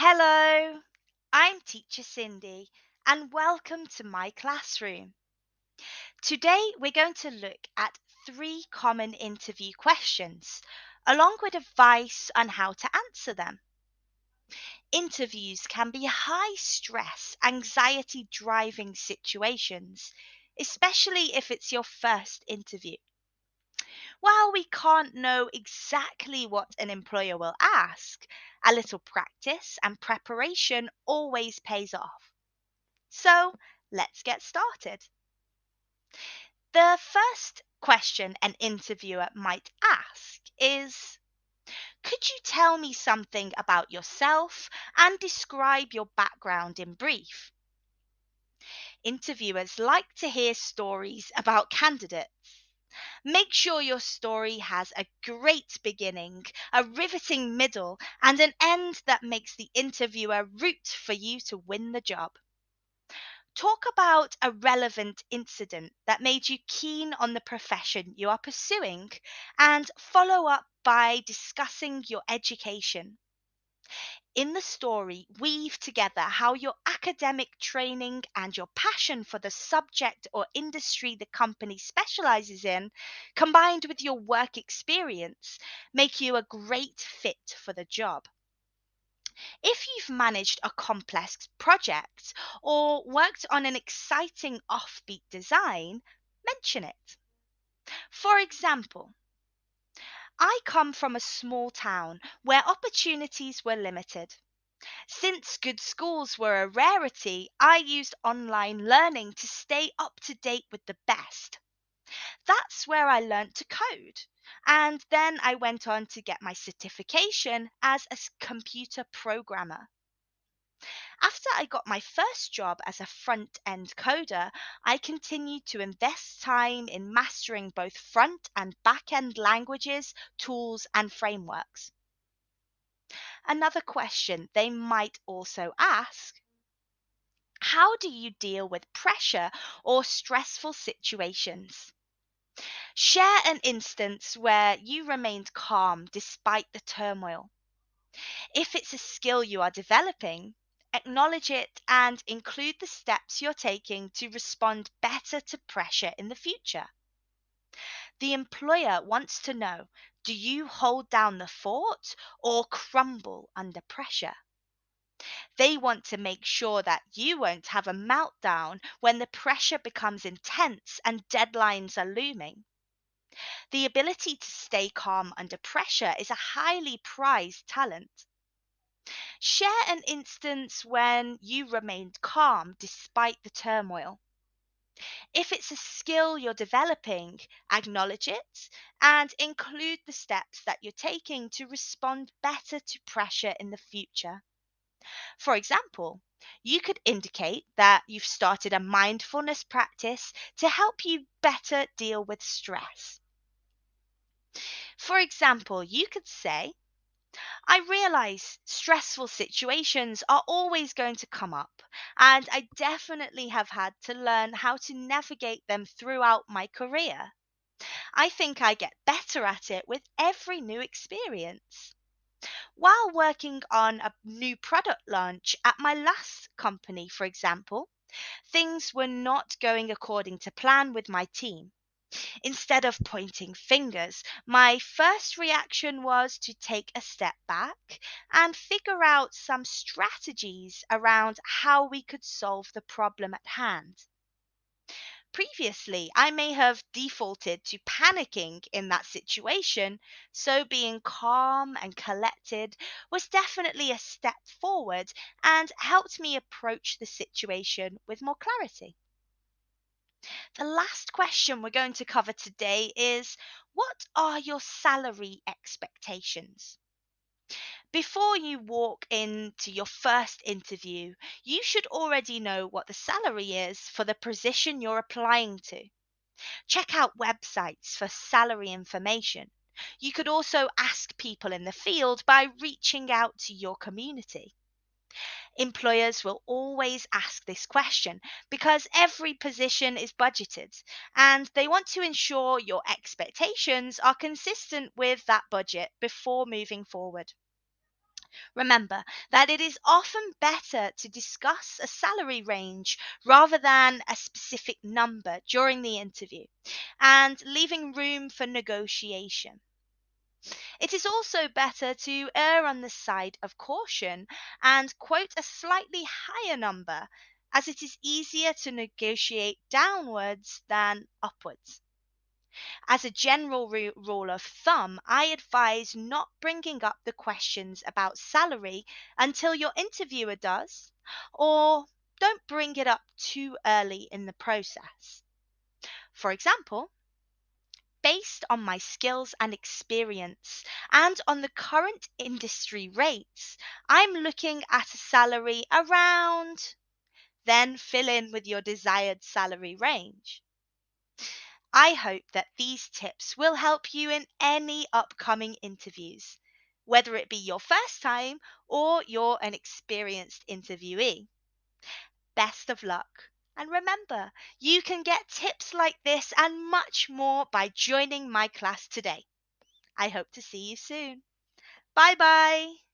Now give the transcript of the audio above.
Hello, I'm Teacher Cindy, and welcome to my classroom. Today, we're going to look at three common interview questions, along with advice on how to answer them. Interviews can be high stress, anxiety driving situations, especially if it's your first interview. While we can't know exactly what an employer will ask, a little practice and preparation always pays off. So let's get started. The first question an interviewer might ask is: could you tell me something about yourself and describe your background in brief? Interviewers like to hear stories about candidates. Make sure your story has a great beginning, a riveting middle, and an end that makes the interviewer root for you to win the job. Talk about a relevant incident that made you keen on the profession you are pursuing, and follow up by discussing your education. In the story, weave together how your academic training and your passion for the subject or industry the company specializes in, combined with your work experience, make you a great fit for the job. If you've managed a complex project or worked on an exciting offbeat design, mention it. For example, I come from a small town where opportunities were limited. Since good schools were a rarity, I used online learning to stay up to date with the best. That's where I learnt to code. And then I went on to get my certification as a computer programmer. After I got my first job as a front end coder, I continued to invest time in mastering both front and back end languages, tools, and frameworks. Another question they might also ask: how do you deal with pressure or stressful situations? Share an instance where you remained calm despite the turmoil. If it's a skill you are developing, acknowledge it and include the steps you're taking to respond better to pressure in the future. The employer wants to know: do you hold down the fort or crumble under pressure? They want to make sure that you won't have a meltdown when the pressure becomes intense and deadlines are looming. The ability to stay calm under pressure is a highly prized talent. Share an instance when you remained calm despite the turmoil. If it's a skill you're developing, acknowledge it and include the steps that you're taking to respond better to pressure in the future. For example, you could indicate that you've started a mindfulness practice to help you better deal with stress. For example, you could say, I realize stressful situations are always going to come up, and I definitely have had to learn how to navigate them throughout my career. I think I get better at it with every new experience. While working on a new product launch at my last company, for example, things were not going according to plan with my team. Instead of pointing fingers, my first reaction was to take a step back and figure out some strategies around how we could solve the problem at hand. Previously, I may have defaulted to panicking in that situation, so being calm and collected was definitely a step forward and helped me approach the situation with more clarity. The last question we're going to cover today is: what are your salary expectations? Before you walk into your first interview, you should already know what the salary is for the position you're applying to. Check out websites for salary information. You could also ask people in the field by reaching out to your community. Employers will always ask this question because every position is budgeted and they want to ensure your expectations are consistent with that budget before moving forward. Remember that it is often better to discuss a salary range rather than a specific number during the interview and leaving room for negotiation. It is also better to err on the side of caution and quote a slightly higher number, as it is easier to negotiate downwards than upwards. As a general rule of thumb, I advise not bringing up the questions about salary until your interviewer does, or don't bring it up too early in the process. For example, based on my skills and experience and on the current industry rates, I'm looking at a salary around, then fill in with your desired salary range. I hope that these tips will help you in any upcoming interviews, whether it be your first time or you're an experienced interviewee. Best of luck. And remember, you can get tips like this and much more by joining my class today. I hope to see you soon. Bye bye.